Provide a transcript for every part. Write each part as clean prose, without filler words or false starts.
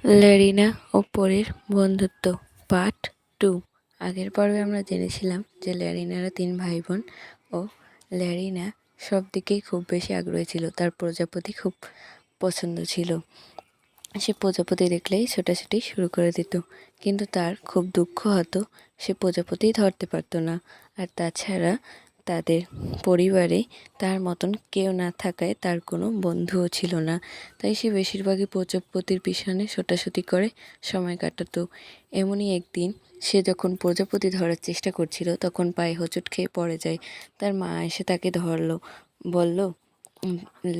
ল্যারিনা ও পরীর বন্ধুত্ব পার্ট 2। আগের পর্বে আমরা জেনেছিলাম যে ল্যারিনারা 3 ভাই বোন ও ল্যারিনা সব দিকেই খুব বেশি আগ্রহী ছিল। তার প্রজাপতি খুব পছন্দ ছিল। সে প্রজাপতি দেখলেই ছোটাছুটি শুরু করে দিত, কিন্তু তার খুব দুঃখ হতো সে প্রজাপতিই ধরতে পারতো না। আর তাছাড়া তাদের পরিবারে তার মতন কেউ না থাকায় তার কোনো বন্ধুও ছিল না, তাই সে বেশিরভাগই প্রজাপতির পিছনে ছোটাছুটি করে সময় কাটাতো। এমনই একদিন সে যখন প্রজাপতি ধরার চেষ্টা করছিল তখন পায়ে হোঁচট খেয়ে পড়ে যায়। তার মা এসে তাকে ধরলো, বলল,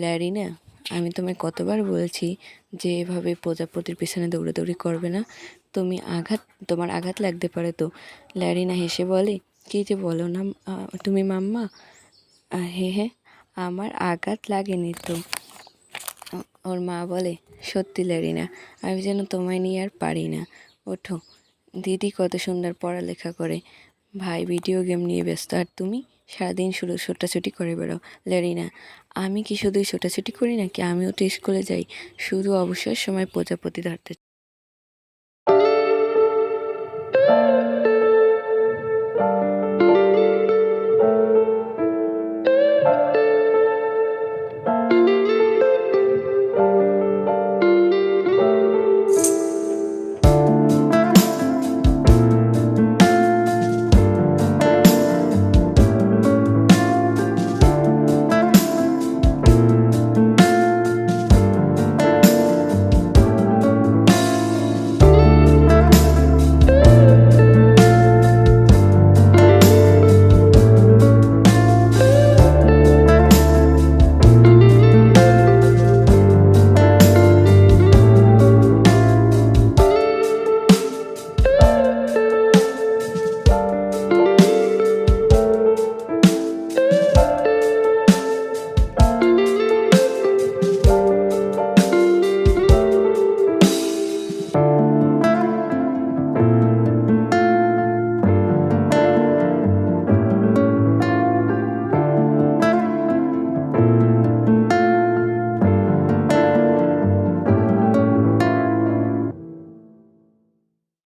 ল্যারিনা, আমি তোমায় কতবার বলছি যে এভাবে প্রজাপতির পিছনে দৌড়াদৌড়ি করবে না, তোমার আঘাত লাগতে পারে তো। ল্যারিনা হেসে বলে, কী যে বলো না তুমি মাম্মা। হ্যাঁ, আমার আঘাত লাগেনি তো। ওর মা বলে, সত্যি ল্যারিনা, আমি যেন তোমায় নিয়ে আর পারি না। ওঠো, দিদি কত সুন্দর পড়ালেখা করে, ভাই ভিডিও গেম নিয়ে ব্যস্ত, আর তুমি সারাদিন শুধু ছোটাছুটি করে বেড়াও। ল্যারিনা, আমি কি শুধুই ছোটাছুটি করি নাকি? আমিও তো স্কুলে যাই, শুধু অবসর সময় প্রজাপতি ধরতে।